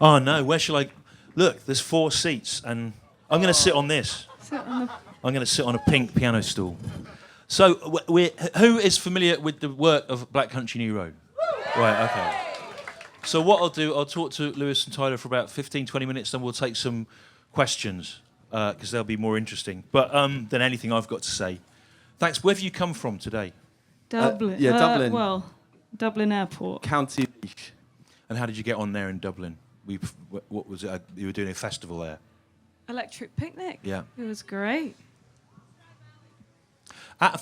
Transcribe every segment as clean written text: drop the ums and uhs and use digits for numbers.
Oh no, where shall I? Look, there's 4 seats, and I'm going to sit on this. I'm going to sit on a pink piano stool. So, who is familiar with the work of Black Country New Road? Right, okay. So what I'll do, I'll talk to Lewis and Tyler for about 15, 20 minutes, then we'll take some questions, because they'll be more interesting than anything I've got to say. Thanks. Where have you come from today? Dublin. Dublin. Well, Dublin Airport. County Leash. And how did you get on there in Dublin? What was it? You were doing a festival there? Electric Picnic. Yeah. It was great.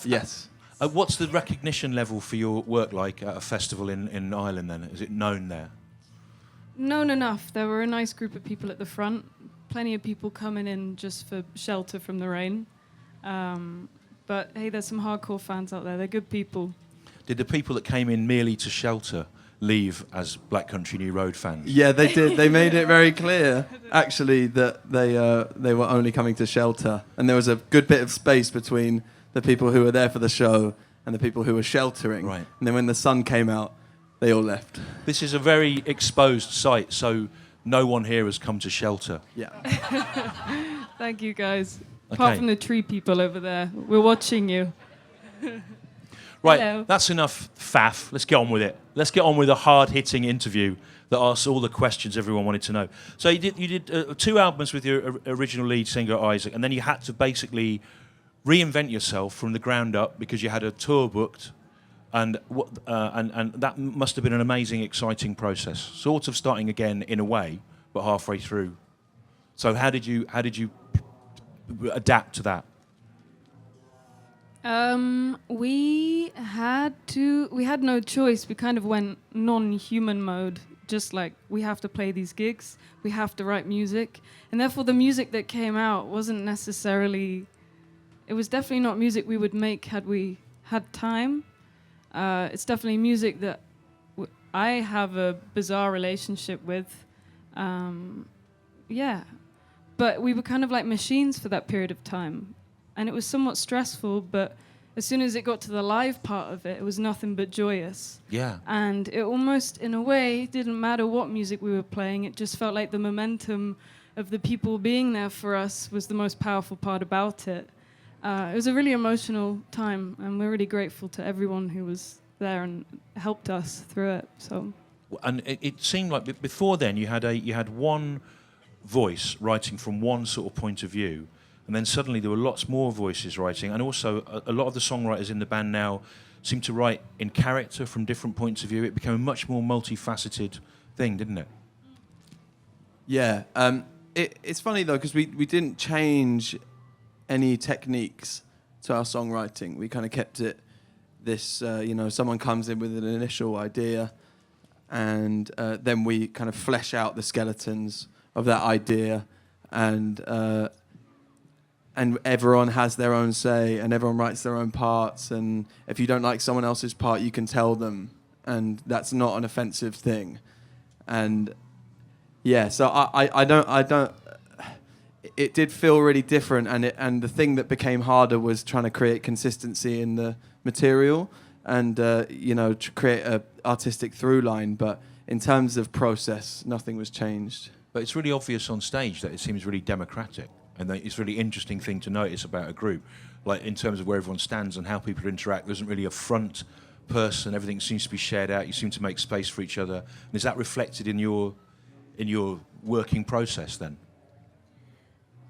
Yes. What's the recognition level for your work like at a festival in Ireland then? Is it known there? Known enough. There were a nice group of people at the front. Plenty of people coming in just for shelter from the rain. But hey, there's some hardcore fans out there. They're good people. Did the people that came in merely to shelter leave as Black Country New Road fans? Yeah, they did. They made it very clear, actually, that they were only coming to shelter. And there was a good bit of space between the people who were there for the show and the people who were sheltering. Right. And then when the sun came out, they all left. This is a very exposed site, so no one here has come to shelter. Yeah. Thank you, guys. Okay. Apart from the tree people over there. We're watching you. Right, Hello. That's enough faff. Let's get on with it. Let's get on with a hard-hitting interview that asks all the questions everyone wanted to know. So you did 2 albums with your original lead singer, Isaac, and then you had to basically reinvent yourself from the ground up because you had a tour booked, and that must have been an amazing, exciting process. Sort of starting again in a way, but halfway through. So how did you adapt to that? We had no choice. We kind of went non-human mode. Just like, we have to play these gigs, we have to write music, and therefore the music that came out wasn't necessarily. It was definitely not music we would make had we had time. It's definitely music that I have a bizarre relationship with. Yeah, but we were kind of like machines for that period of time. And it was somewhat stressful, but as soon as it got to the live part of it, it was nothing but joyous. Yeah. And it almost, in a way, didn't matter what music we were playing. It just felt like the momentum of the people being there for us was the most powerful part about it. It was a really emotional time, and we're really grateful to everyone who was there and helped us through it. So. And it seemed like before then you had one voice writing from one sort of point of view. And then suddenly there were lots more voices writing, and also a lot of the songwriters in the band now seem to write in character from different points of view. It became a much more multifaceted thing, didn't it? Yeah. It's funny, though, because we didn't change any techniques to our songwriting. We kind of kept it this, someone comes in with an initial idea, and then we kind of flesh out the skeletons of that idea, and everyone has their own say, and everyone writes their own parts. And if you don't like someone else's part, you can tell them, and that's not an offensive thing. And yeah, so I don't. It did feel really different, and the thing that became harder was trying to create consistency in the material, and to create an artistic through line. But in terms of process, nothing was changed. But it's really obvious on stage that it seems really democratic. And it's a really interesting thing to notice about a group, like in terms of where everyone stands and how people interact. There isn't really a front person. Everything seems to be shared out. You seem to make space for each other. And is that reflected in your working process then?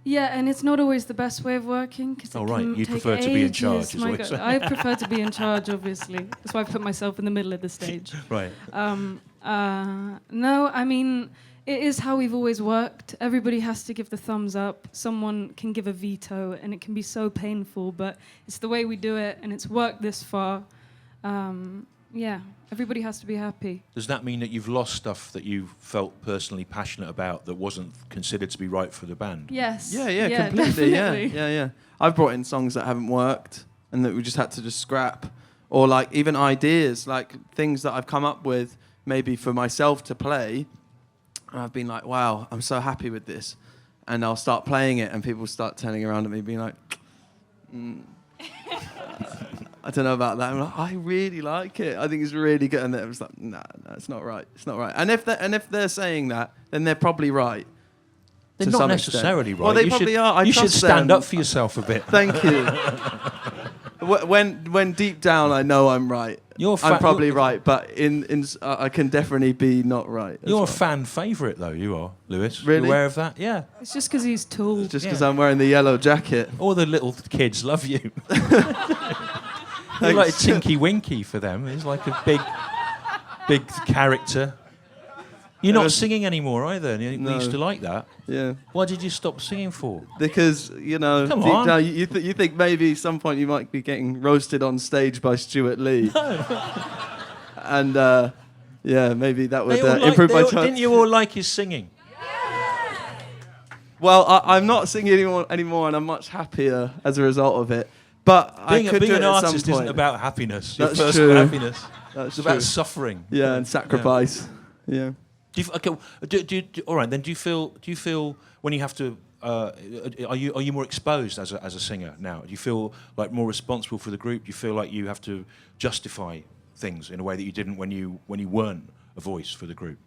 Yeah, and it's not always the best way of working. Oh, right. You prefer to be in charge, is My what God, you're I prefer to be in charge, obviously. That's why I put myself in the middle of the stage. Right. No, I mean, it is how we've always worked. Everybody has to give the thumbs up. Someone can give a veto, and it can be so painful, but it's the way we do it, and it's worked this far. Yeah, everybody has to be happy. Does that mean that you've lost stuff that you felt personally passionate about that wasn't considered to be right for the band? Yes. Yeah, completely. Definitely. Yeah. I've brought in songs that haven't worked and that we just had to just scrap, or like even ideas, like things that I've come up with maybe for myself to play. And I've been like, wow, I'm so happy with this. And I'll start playing it, and people start turning around at me being like, I don't know about that. I'm like, I really like it. I think it's really good. And it was like, no, it's not right. It's not right. And if they're saying that, then they're probably right. They're to not some necessarily extent. right. Well, they You probably should, are. you should trust stand them. up for yourself a bit. Thank you. When deep down I know I'm right. I'm probably right, but in I can definitely be not right. You're a fan favourite, though. You are, Lewis. Really? You aware of that? Yeah. It's just because he's tall. Just because Yeah. I'm wearing the yellow jacket. All the little kids love you. You're like a Tinky Winky for them. He's like a big character. You're not singing anymore either. We No. used to like that. Yeah. Why did you stop singing for? Because, Come deep on. down, you think maybe some point you might be getting roasted on stage by Stewart Lee. And, maybe that would improve my chance. Didn't you all like his singing? Well, I'm not singing anymore, and I'm much happier as a result of it. But Being, I could being do an it at some artist point. isn't about happiness. Your That's personal true. happiness. That's It's about true. suffering. Yeah, and sacrifice. Yeah. Do you, all right, then. Do you feel when you have to? Are you more exposed as a singer now? Do you feel like more responsible for the group? Do you feel like you have to justify things in a way that you didn't when you weren't a voice for the group?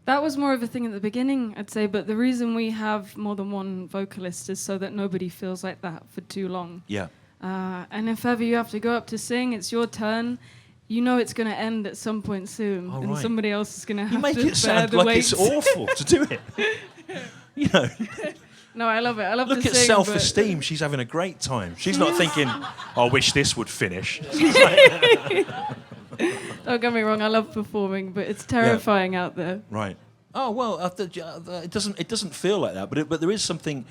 That was more of a thing at the beginning, I'd say, but the reason we have more than one vocalist is so that nobody feels like that for too long. Yeah. And if ever you have to go up to sing, it's your turn. You know it's going to end at some point soon, Oh, and right. somebody else is going to You have make to it bear sound the like weight. it's awful to do it. You know, No, I love it. I love look to at sing, self-esteem. She's having a great time. She's not thinking, "I wish this would finish." Don't get me wrong, I love performing, but it's terrifying out there. Right. Oh well, it doesn't feel like that, but there is something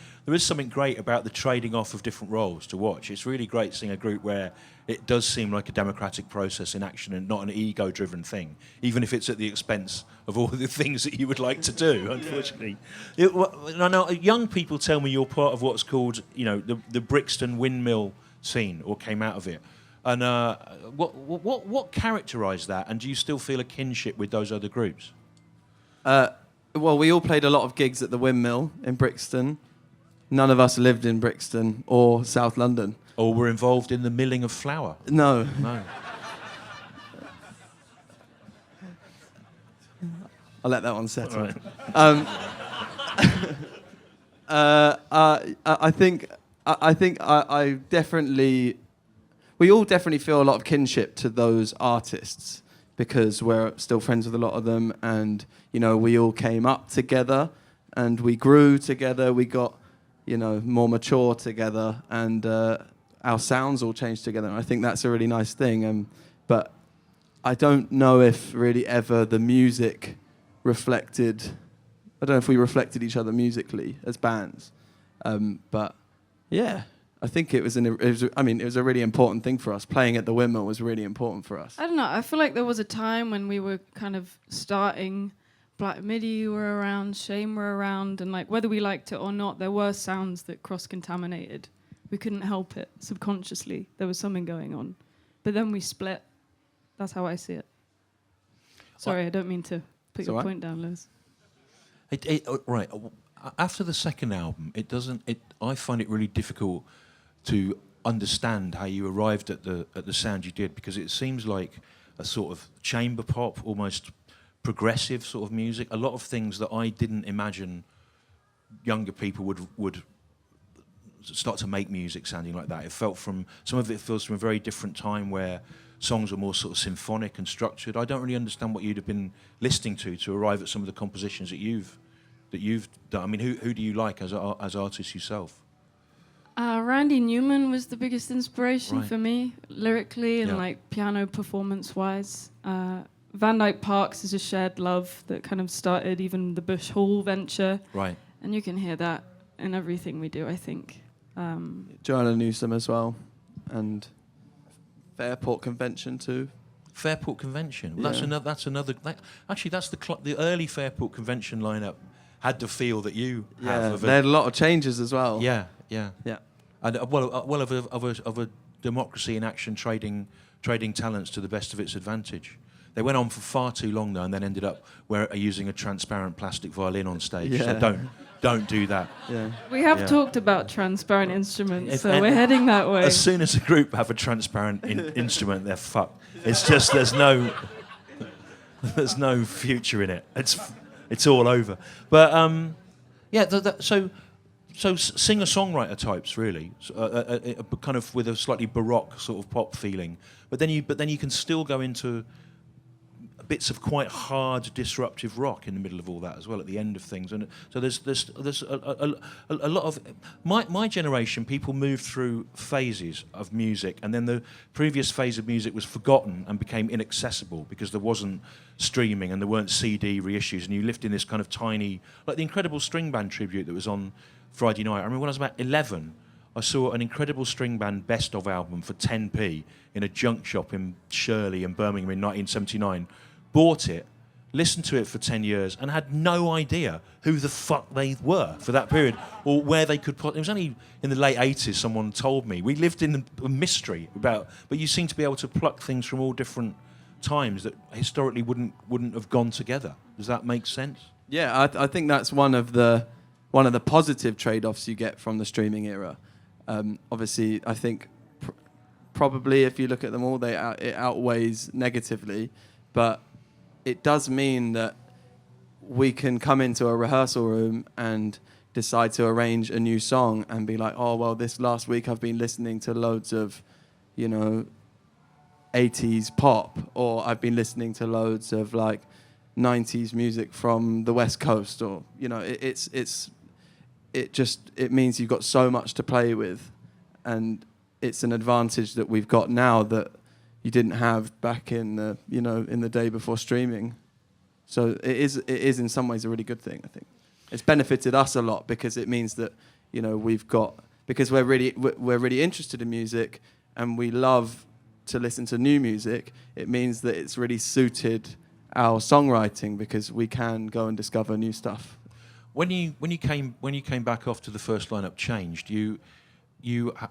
great about the trading off of different roles to watch. It's really great seeing a group where it does seem like a democratic process in action and not an ego-driven thing, even if it's at the expense of all the things that you would like to do. Unfortunately, I know young people tell me you're part of what's called, the Brixton windmill scene, or came out of it. And what characterised that? And do you still feel a kinship with those other groups? Well, we all played a lot of gigs at the Windmill in Brixton. None of us lived in Brixton or South London. Or were involved in the milling of flour? No. No. I'll let that one settle. Right. I definitely... We all definitely feel a lot of kinship to those artists because we're still friends with a lot of them, and we all came up together and we grew together. We got more mature together, and our sounds all changed together. And I think that's a really nice thing. But I don't know if really ever the music reflected. I don't know if we reflected each other musically as bands. But yeah. I think it was a really important thing for us. Playing at the Windmill was really important for us. I don't know. I feel like there was a time when we were kind of starting. Black Midi were around, Shame were around, and like whether we liked it or not, there were sounds that cross-contaminated. We couldn't help it subconsciously. There was something going on, but then we split. That's how I see it. Sorry, I don't mean to put your point down, Liz. Right. After the second album, I find it really difficult to understand how you arrived at the sound you did, because it seems like a sort of chamber pop, almost progressive sort of music. A lot of things that I didn't imagine younger people would start to make music sounding like that. Some of it feels from a very different time where songs were more sort of symphonic and structured. I don't really understand what you'd have been listening to arrive at some of the compositions that you've done. I mean, who do you like as artists yourself? Randy Newman was the biggest inspiration for me, lyrically and Yeah. piano performance-wise. Van Dyke Parks is a shared love that kind of started even the Bush Hall venture. Right. And you can hear that in everything we do, I think. Joanna Newsom as well, and Fairport Convention too. Fairport Convention. Well, Yeah. That's another. Actually, that's the early Fairport Convention lineup had the feel that you have. They had a lot of changes as well. Yeah. And of a democracy in action, trading talents to the best of its advantage. They went on for far too long though, and then ended up using a transparent plastic violin on stage. Yeah. So Don't do that. Yeah. We have Yeah. talked about transparent instruments, If- so and- we're heading that way. As soon as a group have a transparent instrument, they're fucked. It's just there's no future in it. It's all over. But yeah, so singer-songwriter types really, kind of with a slightly baroque sort of pop feeling. But then you can still go into bits of quite hard, disruptive rock in the middle of all that as well at the end of things. And so there's a lot of my generation. People moved through phases of music, and then the previous phase of music was forgotten and became inaccessible because there wasn't streaming and there weren't CD reissues, and you lived in this kind of tiny, like the Incredible String Band tribute that was on Friday night. I remember when I was about 11, I saw an Incredible String Band best of album for 10p in a junk shop in Shirley in Birmingham in 1979. Bought it, listened to it for 10 years, and had no idea who the fuck they were for that period or where they could put. It was only in the late 80s someone told me. We lived in a mystery about, but you seem to be able to pluck things from all different times that historically wouldn't have gone together. Does that make sense? Yeah, I think that's one of the positive trade-offs you get from the streaming era. Obviously, I think probably if you look at them all, it outweighs negatively, but it does mean that we can come into a rehearsal room and decide to arrange a new song and be like, oh, well, this last week I've been listening to loads of, 80s pop, or I've been listening to loads of like 90s music from the West Coast, or, it means you've got so much to play with, and it's an advantage that we've got now that you didn't have back in the in the day before streaming. So it is in some ways a really good thing. I think it's benefited us a lot because it means that because we're really interested in music and we love to listen to new music. It means that it's really suited our songwriting because we can go and discover new stuff. When you came back after the first lineup changed, you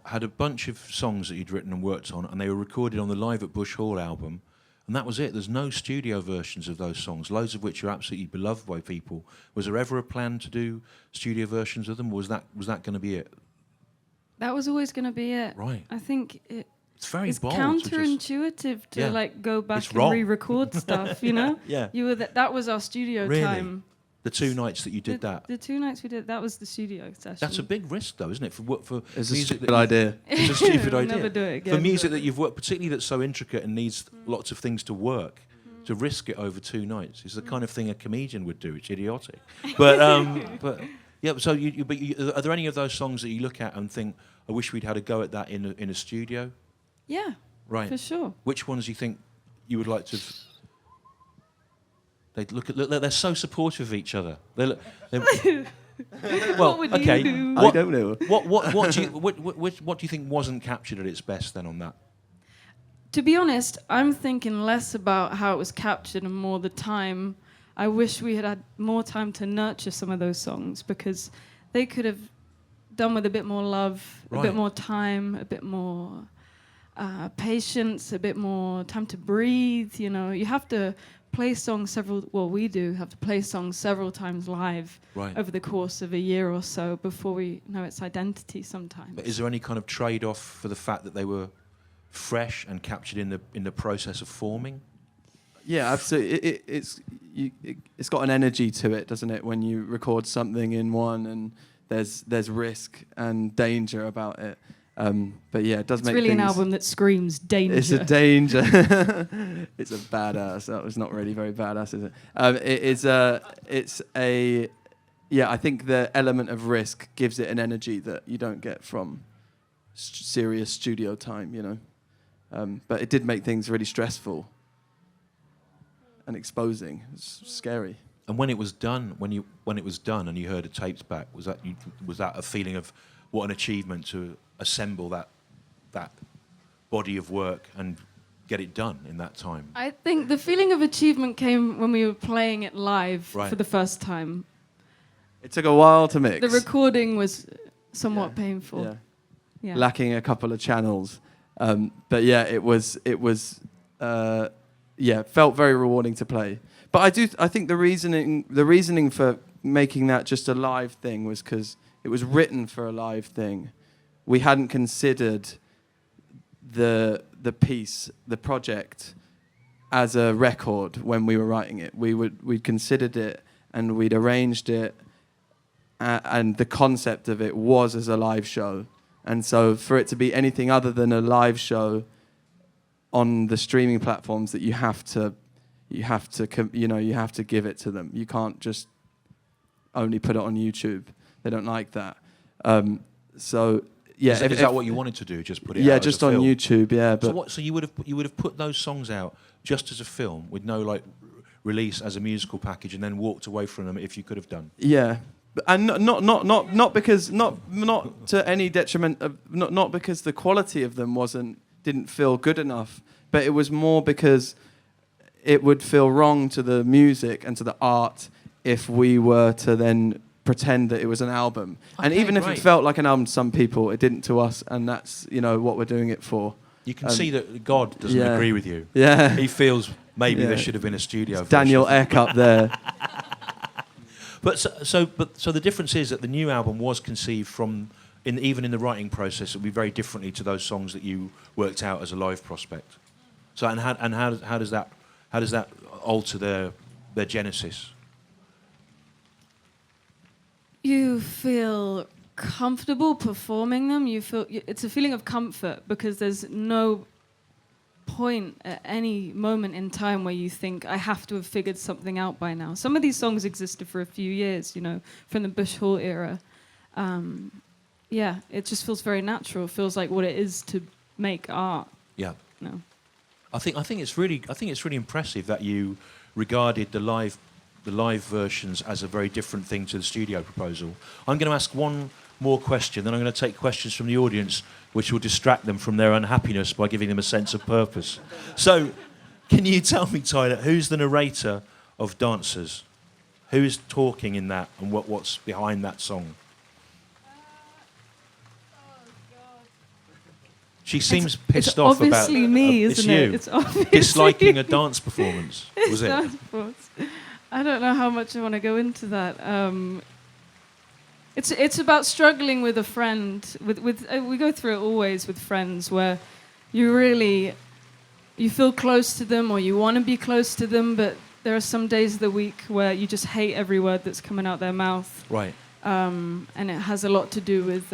had a bunch of songs that you'd written and worked on, and they were recorded on the Live at Bush Hall album, and that was it. There's no studio versions of those songs, loads of which are absolutely beloved by people. Was there ever a plan to do studio versions of them, or was that going to be it? That was always going to be it. Right. I think It's very it's bold. counterintuitive to Yeah. like go back It's and wrong. re-record stuff, you know? Yeah. You were that was our studio Really? time. The two nights that you did that. The 2 nights we did, that was the studio session. That's a big risk, though, isn't it? For It's a music stupid that idea. It's a stupid We'll idea. never do it again, For music but- that you've worked, particularly that's so intricate and needs lots of things to work, to risk it over 2 nights is the kind of thing a comedian would do. It's idiotic. But yeah. So are there any of those songs that you look at and think, I wish we'd had a go at that in a studio? Yeah, Right. for sure. Which ones do you think you would like to? They're so supportive of each other. Well, What would you okay. do? I don't know. What do you think wasn't captured at its best then on that? To be honest, I'm thinking less about how it was captured and more the time. I wish we had more time to nurture some of those songs because they could have done with a bit more love, Right. a bit more time, a bit more patience, a bit more time to breathe. You have to play songs we do have to play songs several times live Right. over the course of a year or so before we know its identity sometimes. But is there any kind of trade-off for the fact that they were fresh and captured in the process of forming? Yeah, absolutely. It's got an energy to it, doesn't it? When you record something in one, and there's risk and danger about it. But yeah, it does It's make really things, an album that screams danger. It's a danger. It's a badass. That was not really very badass, is it? Yeah, I think the element of risk gives it an energy that you don't get from serious studio time, But it did make things really stressful and exposing. It's scary. And when it was done, when it was done, and you heard the tapes back, was that a feeling of what an achievement to assemble that body of work and get it done in that time? I think the feeling of achievement came when we were playing it live Right. for the first time. It took a while to mix. The recording was somewhat painful. Yeah. Yeah. Lacking a couple of channels. But yeah, it was felt very rewarding to play. But I think the reasoning for making that just a live thing was because it was written for a live thing. We hadn't considered the piece, the project, as a record when we were writing it. We'd considered it and we'd arranged it, and the concept of it was as a live show. And so for it to be anything other than a live show on the streaming platforms, that you have to give it to them. You can't just only put it on YouTube. They don't like that. So yeah, Is that what you wanted to do? Just put it out? Yeah, as just a on film? YouTube. Yeah, but So you would have put those songs out just as a film with no like release as a musical package, and then walked away from them if you could have done. yeah, and not because not to any detriment of not because the quality of them didn't feel good enough, but it was more because it would feel wrong to the music and to the art if we were to then pretend that it was an album. And Okay, even if great. it felt like an album to some people, it didn't to us, and that's what we're doing it for. You can see that God doesn't yeah. agree with you. Yeah. He feels maybe Yeah. there should have been a studio. It's Daniel version. Eck up there. But so the difference is that the new album was conceived even in the writing process, it would be very differently to those songs that you worked out as a live prospect. So how does that alter their genesis? You feel comfortable performing them. It's a feeling of comfort because there's no point at any moment in time where you think, I have to have figured something out by now. Some of these songs existed for a few years, from the Bush Hall era. It just feels very natural. It feels like what it is to make art. Yeah. No. I think it's really impressive that you regarded the live versions as a very different thing to the studio proposal. I'm going to ask one more question, then I'm going to take questions from the audience, which will distract them from their unhappiness by giving them a sense of purpose. So, can you tell me, Tyler, who's the narrator of Dancers? Who is talking in that, and what's behind that song? She seems pissed off about... obviously me, it's isn't you. it? It's obviously Disliking a dance performance, was it? Dance performance. I don't know how much I want to go into that. It's about struggling with a friend. We go through it always with friends where you feel close to them or you want to be close to them, but there are some days of the week where you just hate every word that's coming out their mouth. Right. And it has a lot to do with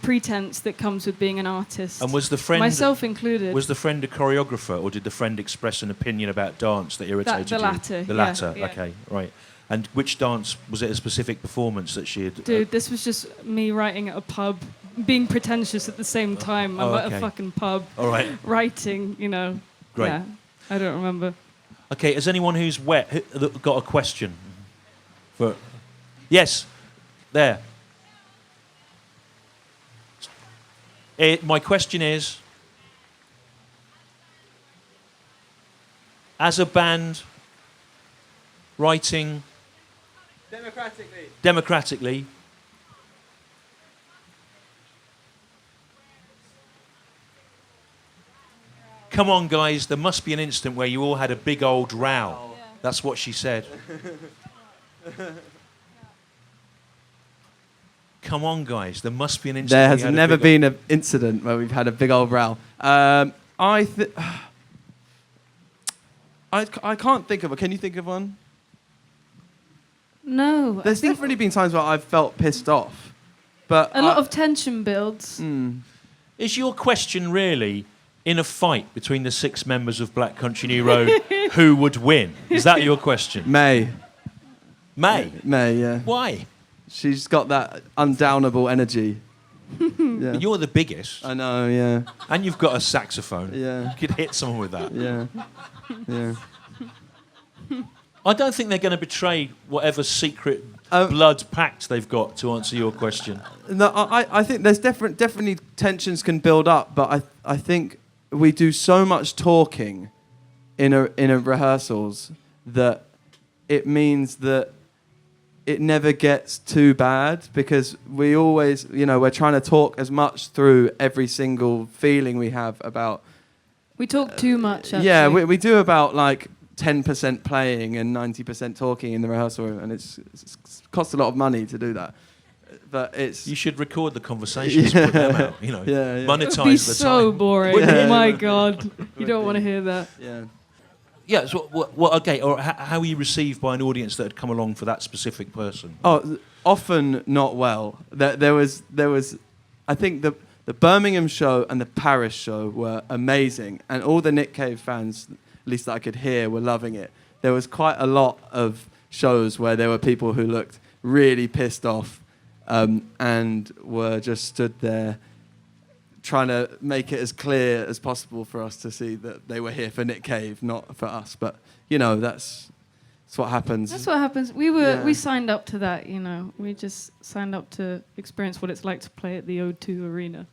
pretense that comes with being an artist. And was the friend... myself included. Was the friend a choreographer, or did the friend express an opinion about dance that irritated the you? latter, The yeah, latter, yeah. okay, right. And which dance, was it a specific performance that she had... Dude, this was just me writing at a pub, being pretentious at the same time. I'm at okay. a fucking pub, All right, writing, Great. Yeah, I don't remember. okay, has anyone who's got a question? Yes, there. My question is, as a band, writing democratically, come on guys, there must be an instant where you all had a big old row. Yeah. That's what she said. Come on, guys. There must be an incident. There has never been an incident where we've had a big old row. I can't think of one. Can you think of one? No. There's definitely been times where I've felt pissed off. But a lot of tension builds. Is your question really, in a fight between the 6 members of Black Country New Road, who would win? Is that your question? May, yeah. Why? She's got that undownable energy. Yeah. You're the biggest, I know, yeah. and you've got a saxophone. Yeah. You could hit someone with that. Yeah. Yeah. I don't think they're going to betray whatever secret blood pact they've got to answer your question. No, I think there's definitely tensions can build up, but I think we do so much talking in a rehearsals that it means that it never gets too bad, because we always, we're trying to talk as much through every single feeling we have about. We talk too much, actually. Yeah, we do about like 10% playing and 90% talking in the rehearsal room, and it's costs a lot of money to do that. But it's You should record the conversations, put them out. You know, Yeah, yeah. monetize It would be the so time. boring. Wouldn't it? My God, you Would don't be. want to hear that. yeah. Yeah. So, okay. Or how were you received by an audience that had come along for that specific person? Oh, often not well. There was. I think the Birmingham show and the Paris show were amazing, and all the Nick Cave fans, at least that I could hear, were loving it. There was quite a lot of shows where there were people who looked really pissed off, and were just stood there trying to make it as clear as possible for us to see that they were here for Nick Cave, not for us. But you know, that's what happens. That's what happens. We signed up to that, you know. We just signed up to experience what it's like to play at the O2 Arena.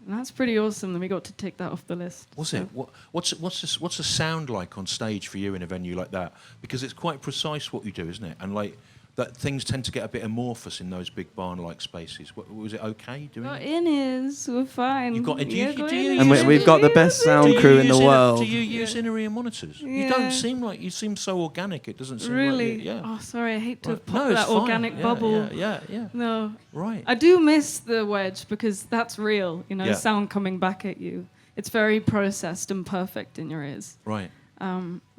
And that's pretty awesome that we got to tick that off the list. Was it? What's the sound like on stage for you in a venue like that? Because it's quite precise what you do, isn't it? And like that, things tend to get a bit amorphous in those big barn-like spaces. Was it okay doing Got it? in-ears, we're fine. You got- do you- Yeah, do got you in-ears. And use- we've got the best sound Do crew you in the use world. Do you use in-ear monitors? You Yeah. don't seem like you seem so organic. It doesn't seem Really? like yeah. Oh, sorry, I hate to Right. pop No, it's that fine. organic Yeah, bubble. Yeah. No. Right. I do miss the wedge because that's real, you know, Yeah. sound coming back at you. It's very processed and perfect in your ears. Right.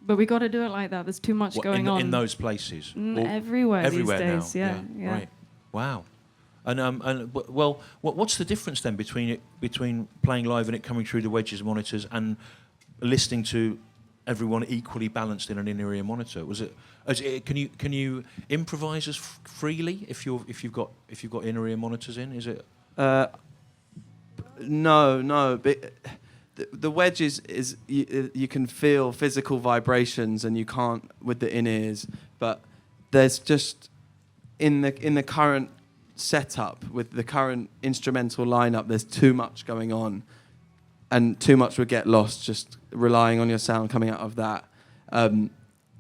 But we got to do it like that. There's too much What, going on. in those places. Or everywhere everywhere these days. now. Yeah. Right. Wow. Well, what's the difference then between playing live and it coming through the wedges monitors and listening to everyone equally balanced in an in-ear monitor? Can you improvise as freely if you've got in-ear monitors in? Is it? No. But the wedge is you can feel physical vibrations, and you can't with the in-ears. But there's just in the current setup with the current instrumental lineup, there's too much going on, and too much would get lost just relying on your sound coming out of that.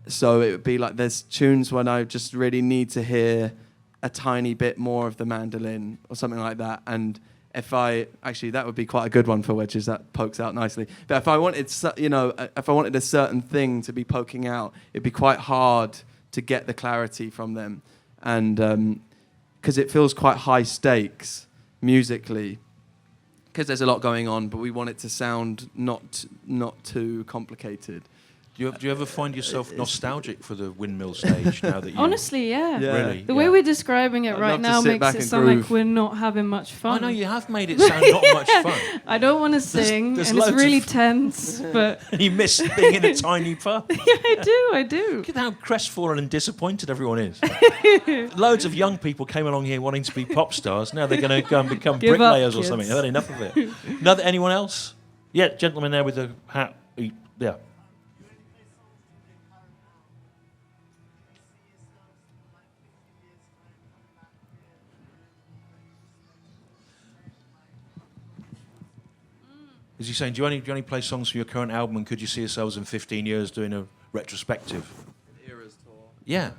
So it would be like there's tunes when I just really need to hear a tiny bit more of the mandolin or something like that, and that would be quite a good one for wedges. That pokes out nicely. But if I wanted, if I wanted a certain thing to be poking out, it'd be quite hard to get the clarity from them, and because it feels quite high stakes musically, because there's a lot going on, but we want it to sound not too complicated. Do you ever find yourself nostalgic for the windmill stage now that you? Honestly, yeah. Really? The way we're describing it I'd right love to now sit makes back it and sound like groove. we're not having much fun. I know you have made it sound not much fun. I don't want to sing, there's and it's loads really of- tense, but You miss being in a tiny pub. yeah, I do. Look at how crestfallen and disappointed everyone is. Loads of young people came along here wanting to be pop stars. Now they're going to go and become Give up, bricklayers or kids. something. They've had enough of it. Anyone else? Yeah, gentleman there with the hat. Yeah. Is he saying, do you only play songs from your current album, and could you see yourselves in 15 years doing a retrospective? Eras tour. Yeah.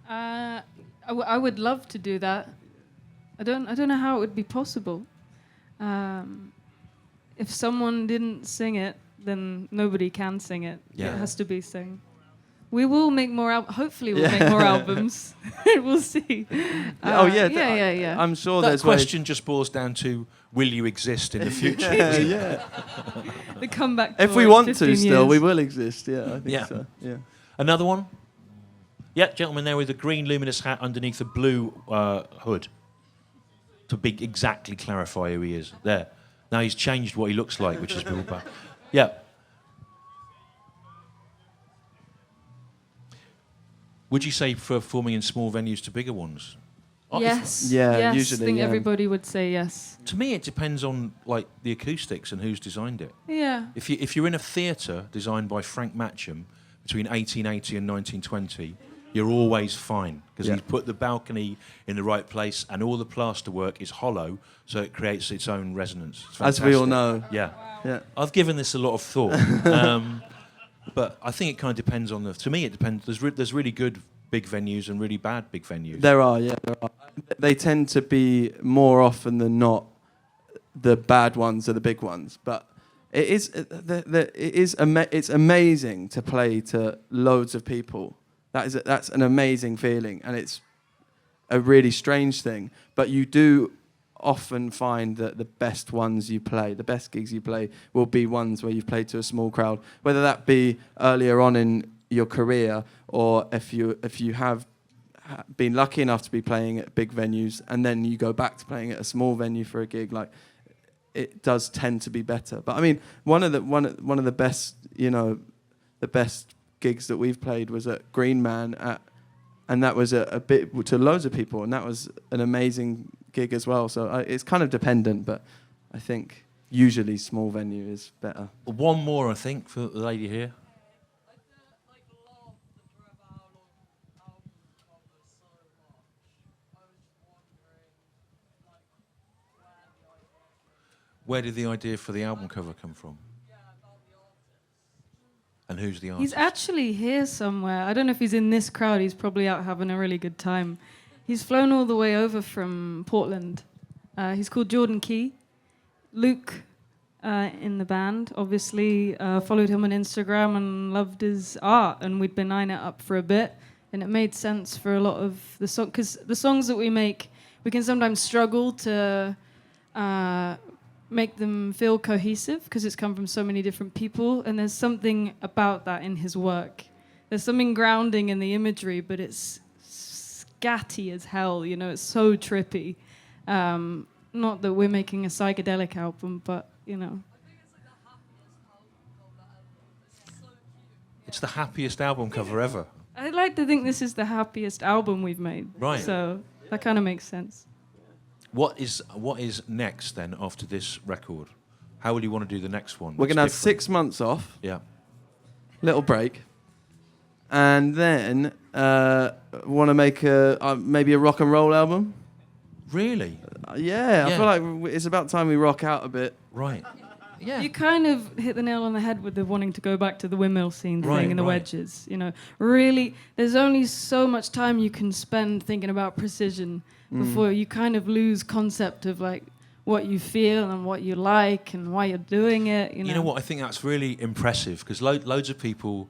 I would love to do that. I don't know how it would be possible. If someone didn't sing it, then nobody can sing it. Yeah. It has to be sung. We will make more hopefully we'll make more albums. We'll see. Yeah. I'm sure That there's question just boils down to, will you exist in the future? ways. Yeah. The comeback. If we tour, want to, 15 still years. we will exist. Yeah, I think Yeah. so. Yeah. Another one? Yeah, gentleman there with the green luminous hat underneath the blue hood. To exactly clarify who he is. There. Now he's changed what he looks like, which is real bad. Yeah. Would you say for performing in small venues to bigger ones? Yes. Yeah, yes, usually, I think yeah. everybody would say yes. To me, it depends on like the acoustics and who's designed it. Yeah. If you're in a theatre designed by Frank Matcham between 1880 and 1920, you're always fine because Yeah. he's put the balcony in the right place and all the plaster work is hollow, so it creates its own resonance. It's As we all fantastic. know. Yeah. Yeah. I've given this a lot of thought, but I think it kind of depends on the. To me, it depends. There's really good big venues and really bad big venues. There are. They tend to be more often than not the bad ones are the big ones, but It is it's amazing to play to loads of people. That's an amazing feeling, and it's a really strange thing. But you do often find that the best ones you play, the best gigs you play, will be ones where you've played to a small crowd, whether that be earlier on in your career or if you have been lucky enough to be playing at big venues and then you go back to playing at a small venue for a gig. Like, it does tend to be better. But I mean, one of the best, the best gigs that we've played was at Green Man and that was a bit to loads of people, and that was an amazing gig as well. So it's kind of dependent, but I think usually small venue is better. One more, I think, for the lady here. Where did the idea for the album cover come from? And who's the artist? He's actually here somewhere. I don't know if he's in this crowd. He's probably out having a really good time. He's flown all the way over from Portland. He's called Jordan Key. Luke, in the band, obviously followed him on Instagram and loved his art. And we'd been eyeing it up for a bit. And it made sense for a lot of the songs. Because the songs that we make, we can sometimes struggle to make them feel cohesive because it's come from so many different people, and there's something about that in his work. There's something grounding in the imagery, but it's scatty as hell, it's so trippy. Not that we're making a psychedelic album, but It's the happiest album cover ever. I like to think this is the happiest album we've made. Right. So that kind of makes sense. What is next then after this record? How will you want to do the next one? We're going to have 6 months off. Yeah. Little break. And then want to make maybe a rock and roll album. Really? Yeah, I feel like it's about time we rock out a bit. Right. Yeah. You kind of hit the nail on the head with the wanting to go back to the windmill scene thing and the wedges. Really, there's only so much time you can spend thinking about precision before you kind of lose concept of like what you feel and what you like and why you're doing it. You know what? I think that's really impressive because loads of people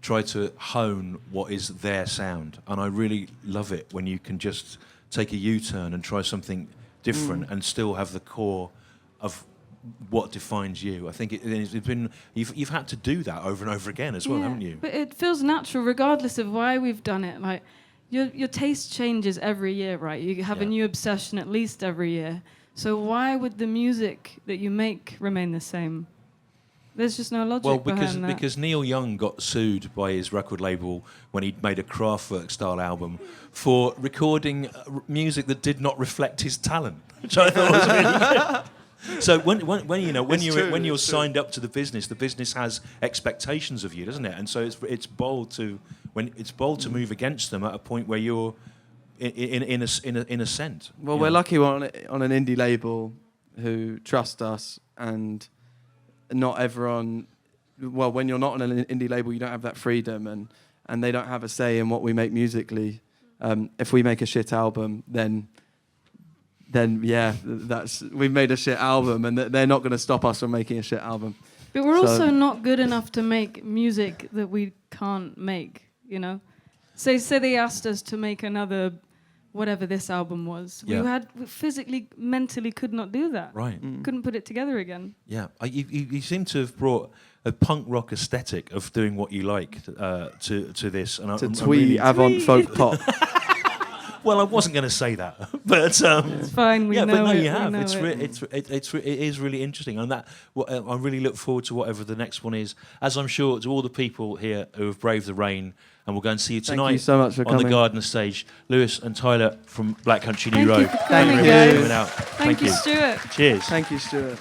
try to hone what is their sound, and I really love it when you can just take a U-turn and try something different and still have the core of what defines you. I think it's been you've had to do that over and over again as well, haven't you? But it feels natural regardless of why we've done it. Like your taste changes every year, right? You have a new obsession at least every year. So why would the music that you make remain the same? There's just no logic behind that. Because Neil Young got sued by his record label when he'd made a Kraftwerk style album for recording music that did not reflect his talent, which I thought was really good. So when you're signed up to the business has expectations of you, doesn't it? And so it's bold to move against them at a point where you're in a sense. Well, we're lucky we're on an indie label who trust us, and not everyone. Well, when you're not on an indie label, you don't have that freedom, and they don't have a say in what we make musically. If we make a shit album, then we've made a shit album, and they're not going to stop us from making a shit album. But we're also not good enough to make music that we can't make, Say they asked us to make another, whatever this album was. Yeah. We physically, mentally could not do that. Right. Couldn't put it together again. Yeah. You seem to have brought a punk rock aesthetic of doing what you like to this. And to twee avant folk pop. Well, I wasn't going to say that, but it's fine. We know but no, it. you have. It is really interesting, and that I really look forward to whatever the next one is. As I'm sure to all the people here who have braved the rain, and we'll go and see you tonight. Thank you so much for on coming. the Gardener stage. Lewis and Tyler from Black Country New Road. Thank you for coming, guys. Thank you. Thank you, Stewart. Cheers. Thank you, Stewart.